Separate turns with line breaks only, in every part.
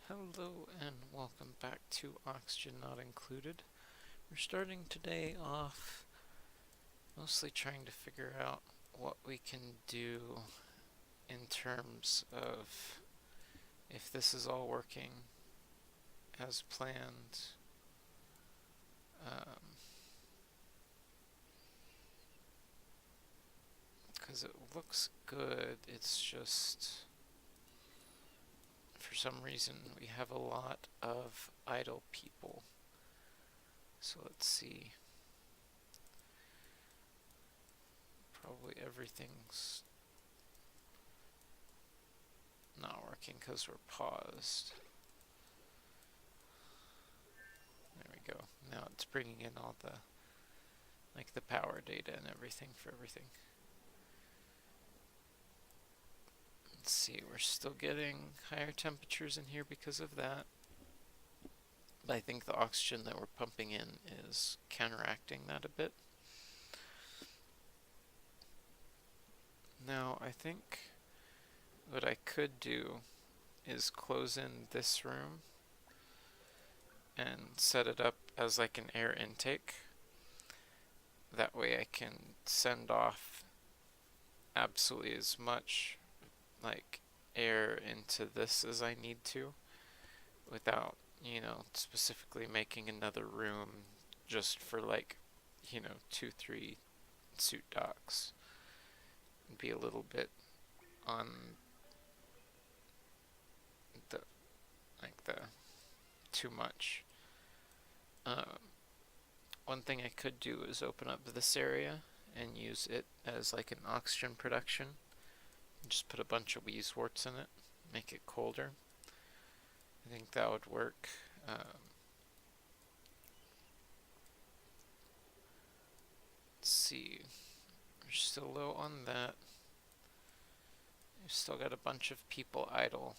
Hello and welcome back to Oxygen Not Included. We're starting today off mostly trying to figure out what we can do in terms of if this is all working as planned. Because it looks good, it's just for some reason we have a lot of idle people. So let's see. Probably everything's not working because we're paused. There we go. Now it's bringing in all the power data and everything for everything. Let's see, we're still getting higher temperatures in here because of that. But I think the oxygen that we're pumping in is counteracting that a bit. Now, I think what I could do is close in this room and set it up as like an air intake. That way I can send off absolutely as much like air into this as I need to without, specifically making another room just for 2-3 suit docks. It'd be a little bit on the too much. One thing I could do is open up this area and use it as like an oxygen production. Just put a bunch of wheezeworts in it, make it colder. I think that would work. Let's see, we're still low on that. We've still got a bunch of people idle.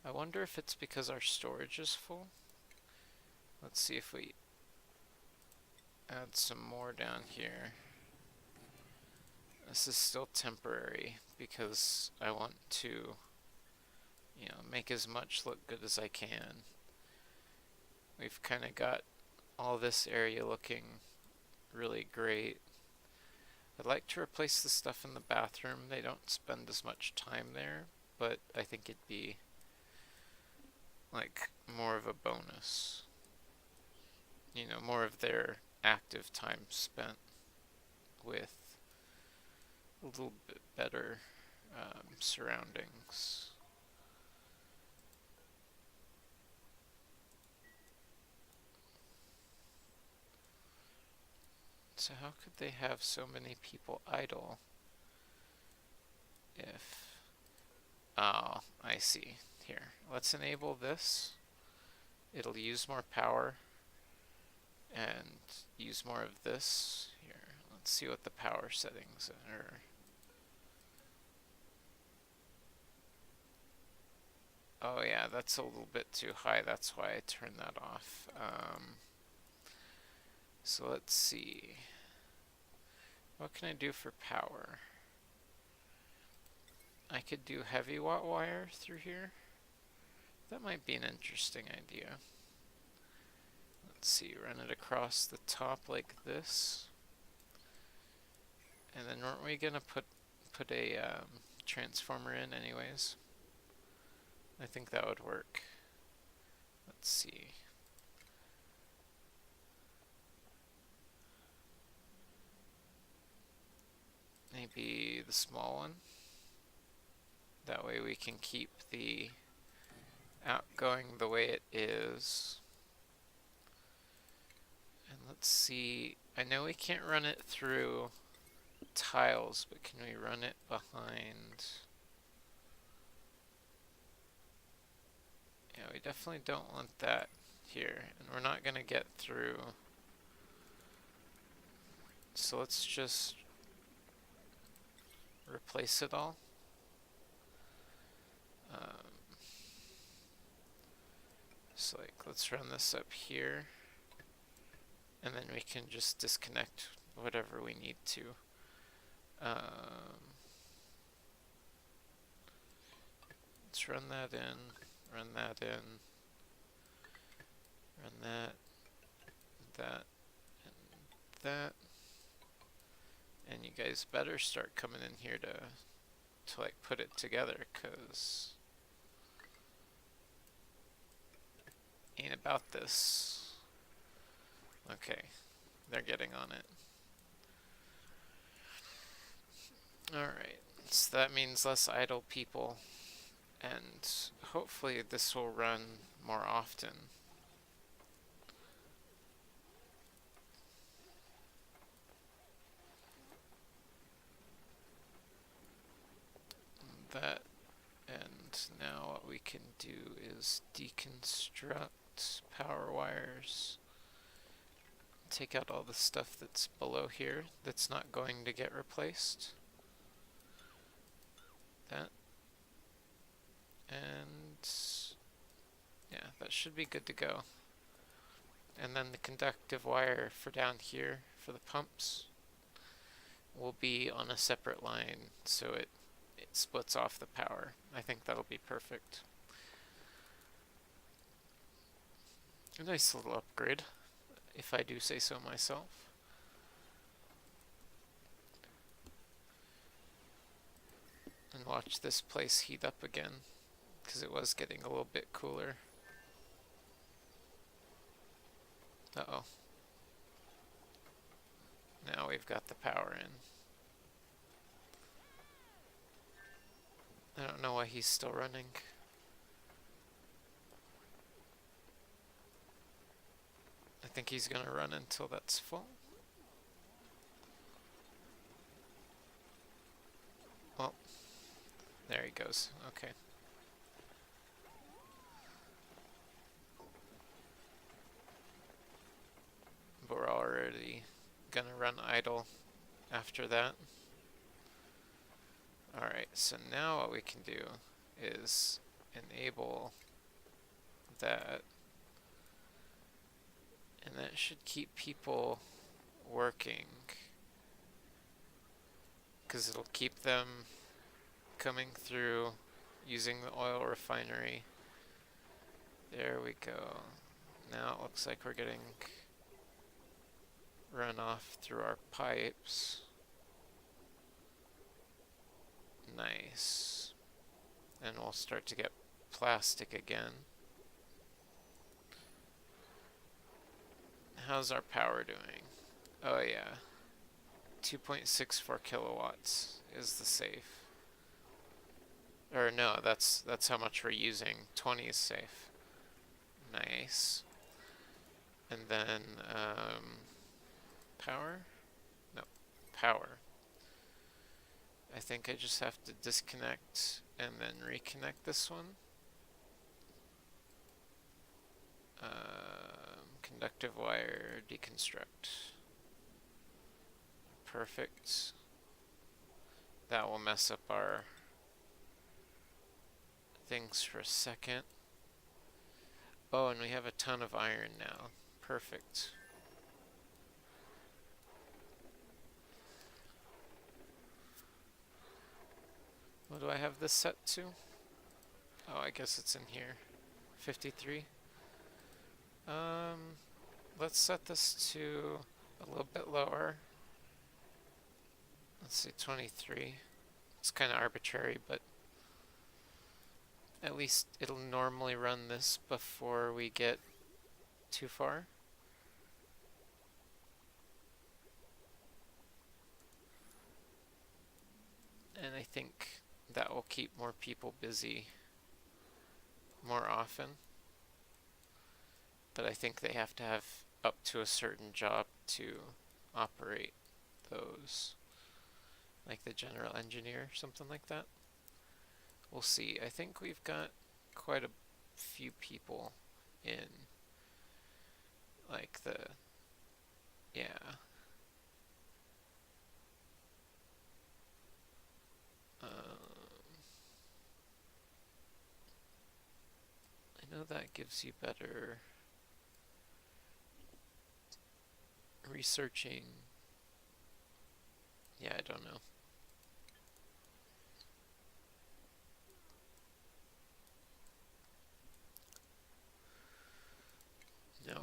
I wonder if it's because our storage is full. Let's see if we add some more down here. This is still temporary because I want to, make as much look good as I can. We've kind of got all this area looking really great. I'd like to replace the stuff in the bathroom. They don't spend as much time there, but I think it'd be like more of a bonus. More of their active time spent with a little bit better surroundings. So how could they have so many people idle if... Oh, I see. Here, let's enable this. It'll use more power and use more of this. Here, let's see what the power settings are. Oh yeah, that's a little bit too high. That's why I turned that off. So let's see. What can I do for power? I could do heavy watt wire through here. That might be an interesting idea. Let's see, run it across the top like this. And then weren't we gonna put a transformer in anyways? I think that would work. Let's see. Maybe the small one. That way we can keep the outgoing the way it is. And let's see, I know we can't run it through tiles, but can we run it behind? Yeah, we definitely don't want that here, and we're not gonna get through. So let's just replace it all. So let's run this up here, and then we can just disconnect whatever we need to. Let's run that in. Run that in. Run that, that, and that. And you guys better start coming in here to like put it together, cause ain't about this. Okay, they're getting on it. Alright, so that means less idle people, and hopefully this will run more often. That, and now what we can do is deconstruct power wires, take out all the stuff that's below here that's not going to get replaced. That, and yeah, that should be good to go. And then the conductive wire for down here for the pumps will be on a separate line, so it splits off the power. I think that'll be perfect. A nice little upgrade, if I do say so myself. And watch this place heat up again, because it was getting a little bit cooler. Uh-oh. Now we've got the power in. I don't know why he's still running. I think he's gonna run until that's full. Well, there he goes. Okay. But we're already gonna run idle after that. Alright, so now what we can do is enable that, and that should keep people working, because it'll keep them coming through using the oil refinery. There we go. Now it looks like we're getting runoff through our pipes. Nice. And we'll start to get plastic again. How's our power doing? Oh yeah. 2.64 kilowatts is the safe. Or no, that's how much we're using. 20 is safe. Nice. And then power? No, power. I think I just have to disconnect and then reconnect this one. Conductive wire, deconstruct. Perfect. That will mess up our things for a second. Oh, and we have a ton of iron now. Perfect. What do I have this set to? Oh, I guess it's in here. 53. Let's set this to a little bit lower. Let's say 23. It's kind of arbitrary, but at least it'll normally run this before we get too far. And I think that will keep more people busy more often. But I think they have to have up to a certain job to operate those. Like the general engineer, something like that. We'll see. I think we've got quite a few people in. Like the... yeah. I know that gives you better researching. Yeah, I don't know.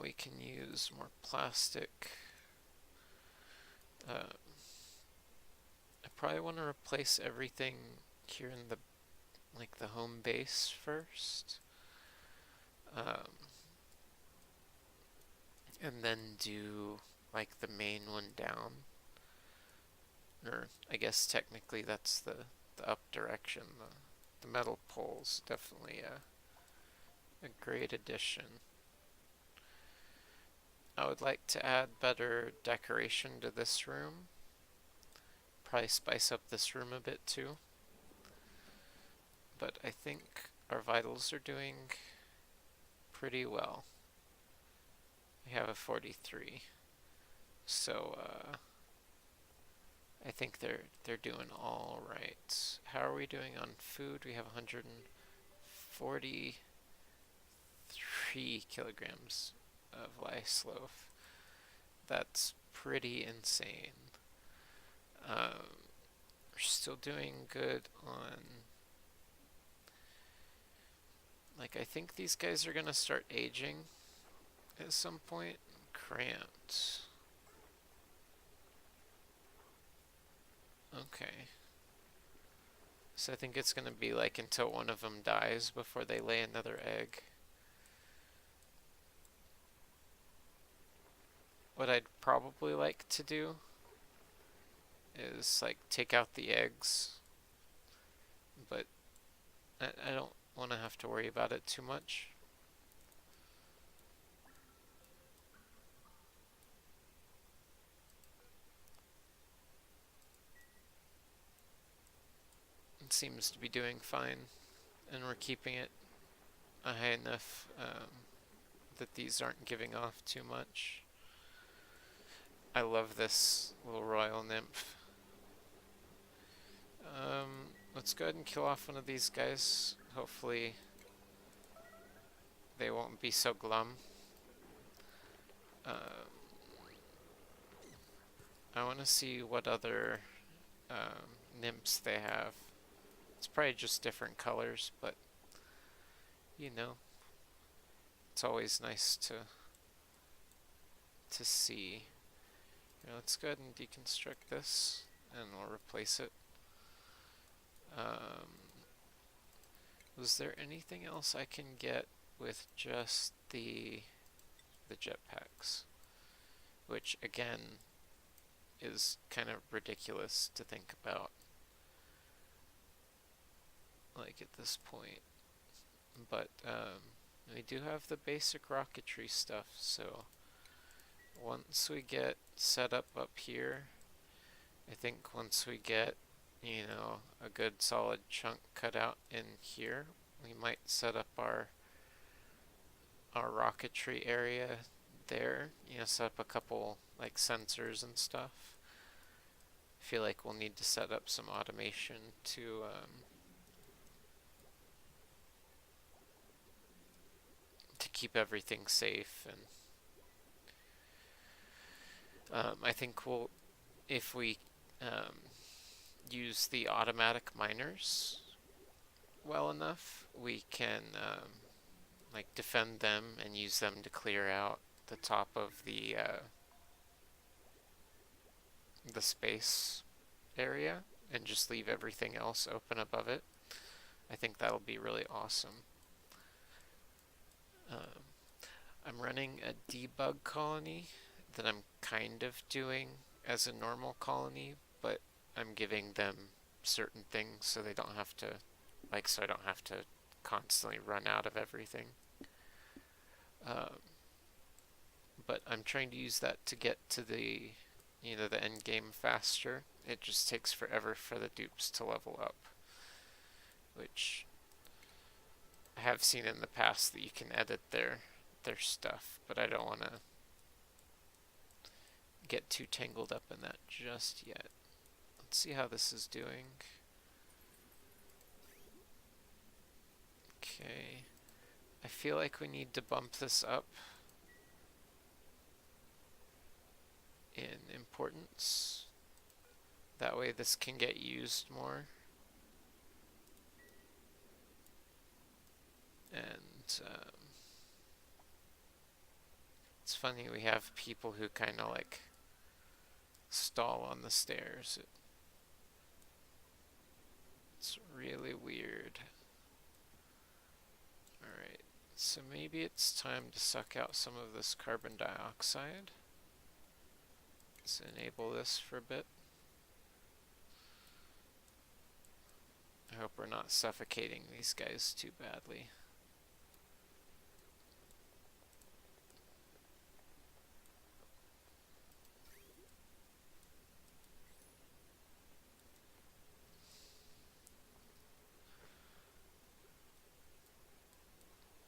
we can use more plastic. I probably want to replace everything here in the home base first. And then do like the main one down. Or I guess technically that's the up direction. The metal pole's definitely a great addition. I would like to add better decoration to this room. Probably spice up this room a bit too. But I think our vitals are doing pretty well. We have a 43. So I think they're doing all right. How are we doing on food? We have 143 kilograms of lice loaf. That's pretty insane. We're still doing good on, like, I think these guys are gonna start aging at some point. Cramped. Okay. So I think it's gonna be like until one of them dies before they lay another egg. What I'd probably like to do is like take out the eggs, but I don't want to have to worry about it too much. It seems to be doing fine, and we're keeping it high enough that these aren't giving off too much. I love this little royal nymph. Let's go ahead and kill off one of these guys. Hopefully they won't be so glum. I want to see what other nymphs they have. It's probably just different colors, but you know, it's always nice to see. Here, let's go ahead and deconstruct this, and we'll replace it. Was there anything else I can get with just the jetpacks? Which, again, is kind of ridiculous to think about, like, at this point. But we do have the basic rocketry stuff, so once we get set up here, I think once we get, you know, a good solid chunk cut out in here, we might set up our rocketry area there, you know, set up a couple like sensors and stuff. I feel like we'll need to set up some automation to keep everything safe, and I think if we use the automatic miners well enough, we can like defend them and use them to clear out the top of the space area and just leave everything else open above it. I think that'll be really awesome. I'm running a debug colony that I'm kind of doing as a normal colony, but I'm giving them certain things so they don't have to, like, so I don't have to constantly run out of everything. But I'm trying to use that to get to the, you know, the end game faster. It just takes forever for the dupes to level up, which I have seen in the past that you can edit their stuff, but I don't want to get too tangled up in that just yet. Let's see how this is doing. Okay, I feel like we need to bump this up in importance. That way this can get used more. And funny, we have people who kind of like stall on the stairs. It's really weird. Alright, so maybe it's time to suck out some of this carbon dioxide. Let's enable this for a bit. I hope we're not suffocating these guys too badly.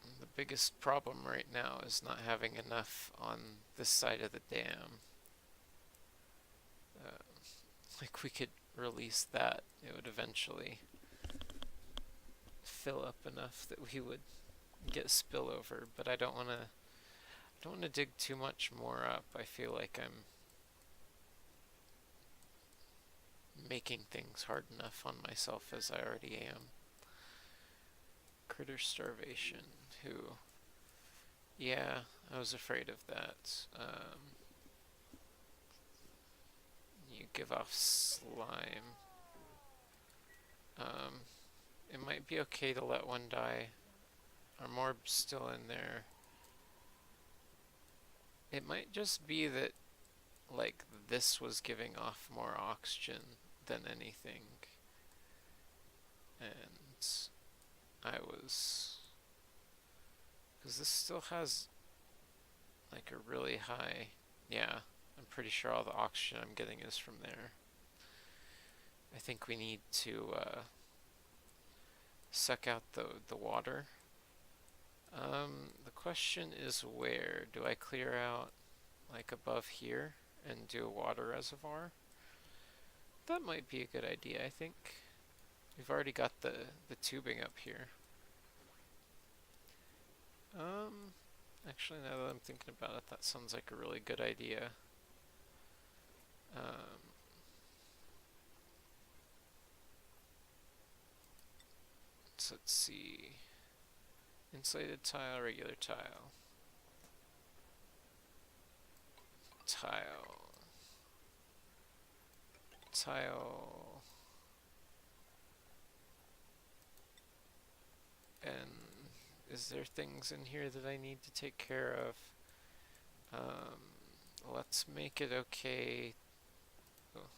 And the biggest problem right now is not having enough on this side of the dam. Like we could release that, it would eventually fill up enough that we would get spillover, but I don't want to dig too much more up. I feel like I'm making things hard enough on myself as I already am. Critter starvation, who, yeah, I was afraid of that. You give off slime. It might be okay to let one die. Our morb's still in there. It might just be that, like, this was giving off more oxygen than anything. And I was... because this still has, like, a really high... yeah, I'm pretty sure all the oxygen I'm getting is from there. I think we need to suck out the water. The question is where? Do I clear out like above here and do a water reservoir? That might be a good idea, I think. We've already got the tubing up here. Actually, now that I'm thinking about it, that sounds like a really good idea. So let's see. Insulated tile, regular tile. Tile. Tile. And is there things in here that I need to take care of? Let's make it okay. Oh.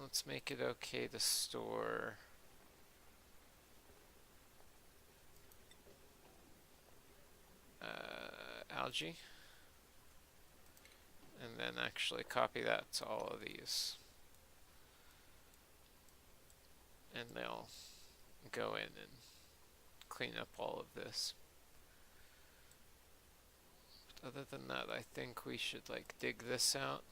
Let's make it okay to store algae, and then actually copy that to all of these, and they'll go in and clean up all of this. But other than that, I think we should like dig this out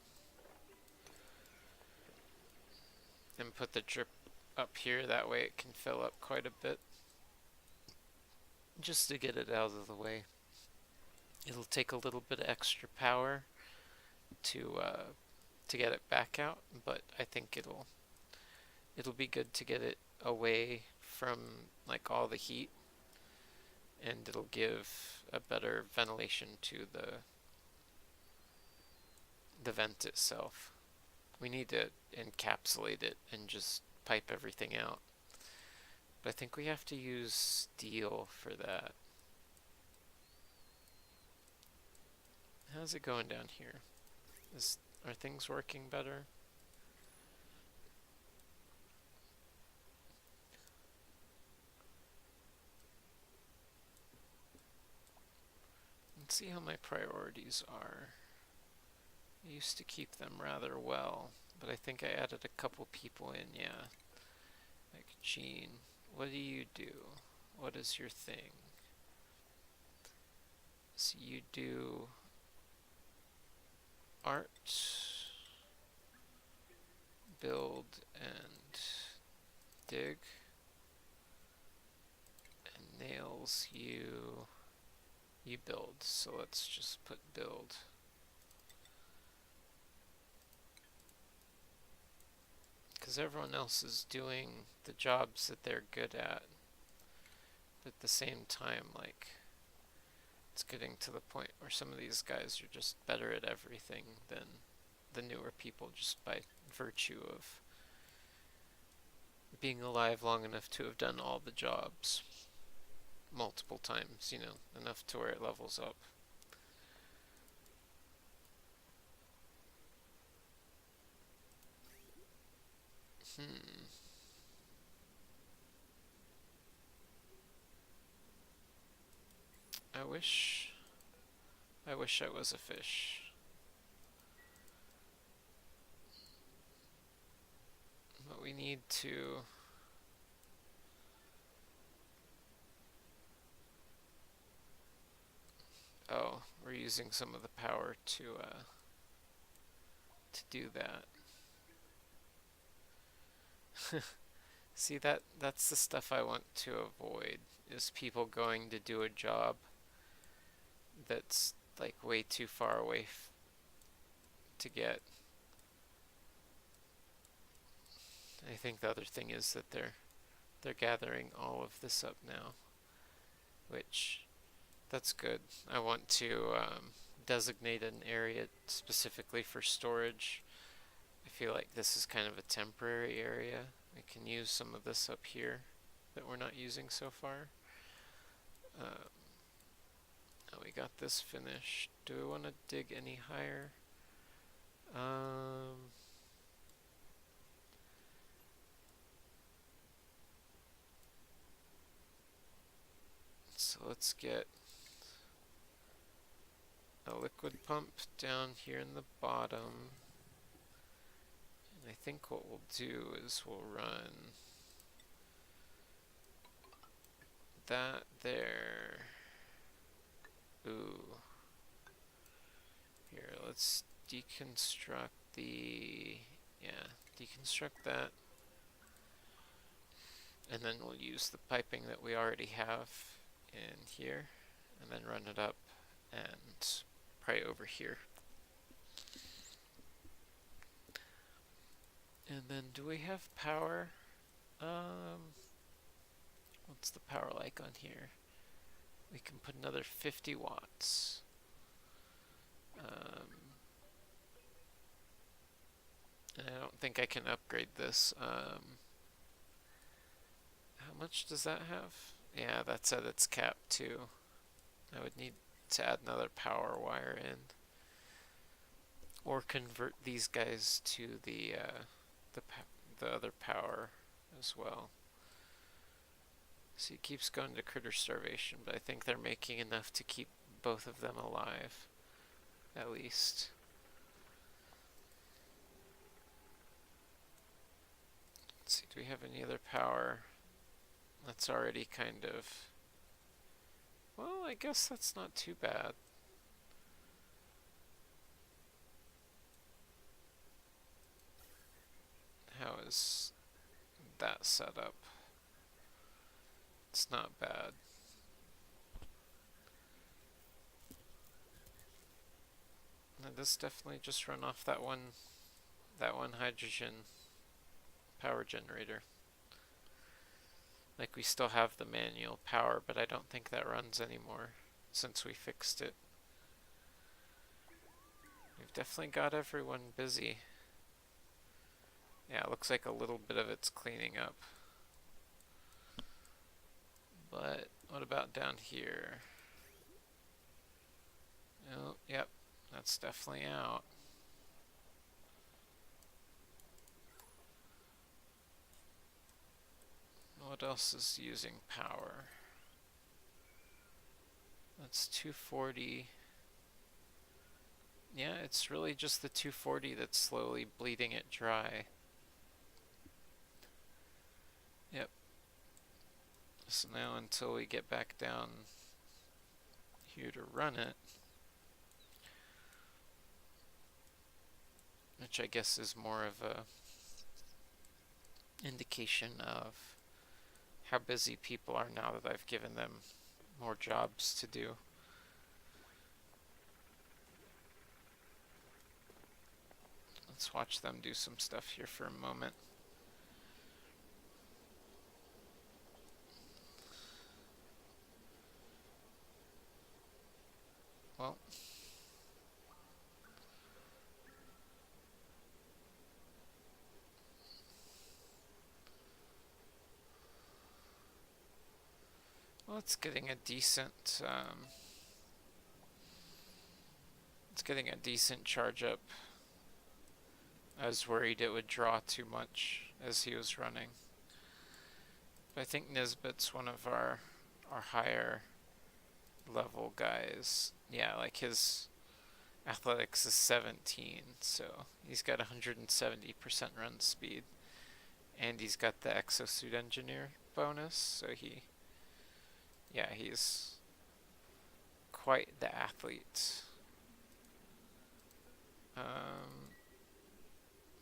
and put the drip up here, that way it can fill up quite a bit, just to get it out of the way. It'll take a little bit of extra power to get it back out, but I think it'll be good to get it away from like all the heat, and it'll give a better ventilation to the vent itself. We need to encapsulate it and just pipe everything out, but I think we have to use steel for that. How's it going down here? Are things working better? Let's see how my priorities are. I used to keep them rather well, but I think I added a couple people in, yeah. Like Gene, what do you do? What is your thing? So you do art, build, and dig. And nails, you build, so let's just put build. Because everyone else is doing the jobs that they're good at. But at the same time, like, It's getting to the point where some of these guys are just better at everything than the newer people, just by virtue of being alive long enough to have done all the jobs multiple times, you know, enough to where it levels up. I wish I was a fish. But we need to... Oh, we're using some of the power to do that. See, that's the stuff I want to avoid, is people going to do a job that's like way too far away to get. I think the other thing is that they're gathering all of this up now, which that's good. I want to designate an area specifically for storage. I feel like this is kind of a temporary area. We can use some of this up here that we're not using so far. Oh, we got this finished. Do we want to dig any higher? So let's get a liquid pump down here in the bottom. And I think what we'll do is we'll run that there. Ooh. Here, let's deconstruct deconstruct that. And then we'll use the piping that we already have in here, and then run it up and pray over here. And then do we have power? What's the power like on here? We can put another 50 watts. And I don't think I can upgrade this. How much does that have? Yeah, that's at its cap too. I would need to add another power wire in, or convert these guys to the other power as well. See, it keeps going to critter starvation, but I think they're making enough to keep both of them alive, at least. Let's see, do we have any other power? That's already kind of... Well, I guess that's not too bad. How is that set up? It's not bad. Now this definitely just run off that one hydrogen power generator. Like, we still have the manual power, but I don't think that runs anymore since we fixed it. We've definitely got everyone busy. Yeah, it looks like a little bit of it's cleaning up. But what about down here? Oh, yep, that's definitely out. What else is using power? That's 240. Yeah, it's really just the 240 that's slowly bleeding it dry. Yep. So now until we get back down here to run it, which I guess is more of a indication of how busy people are now that I've given them more jobs to do. Let's watch them do some stuff here for a moment. well, it's getting a decent, it's getting a decent charge up. I was worried it would draw too much as he was running. But I think Nisbet's one of our higher level guys. Yeah, like his athletics is 17, so he's got 170% run speed. And he's got the exosuit engineer bonus, so he's quite the athlete. Um,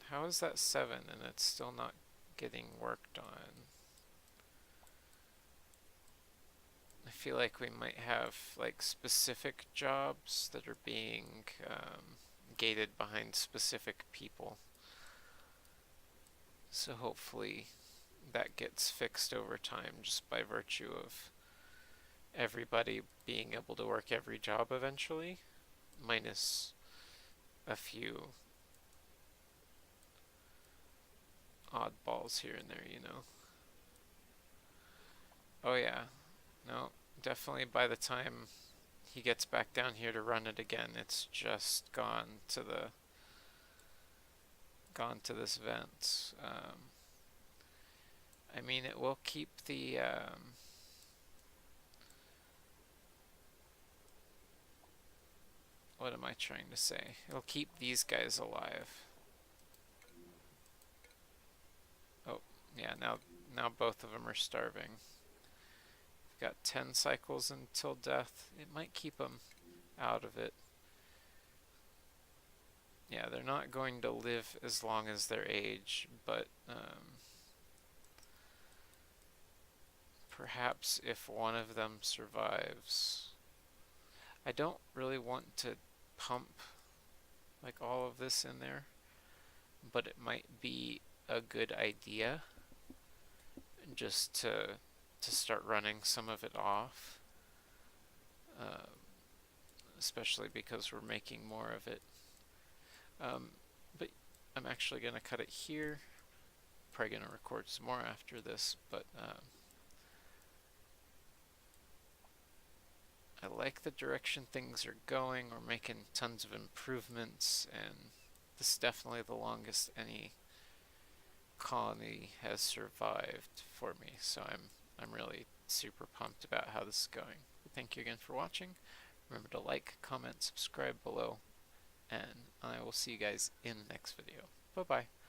how is that 7 and it's still not getting worked on? I feel like we might have like specific jobs that are being gated behind specific people. So hopefully that gets fixed over time just by virtue of everybody being able to work every job eventually, minus a few oddballs here and there, you know. Oh yeah, no, definitely by the time he gets back down here to run it again, it's just gone to this vent. I mean, it will keep the what am I trying to say? It'll keep these guys alive. Oh, yeah, now both of them are starving. We've got 10 cycles until death. It might keep them out of it. Yeah, they're not going to live as long as their age, but perhaps if one of them survives. I don't really want to pump like all of this in there, but it might be a good idea just to start running some of it off, uh, especially because we're making more of it. But I'm actually going to cut it here. Probably going to record some more after this, but I like the direction things are going. We're making tons of improvements, and this is definitely the longest any colony has survived for me, so I'm really super pumped about how this is going. But thank you again for watching. Remember to like, comment, subscribe below, and I will see you guys in the next video. Bye bye.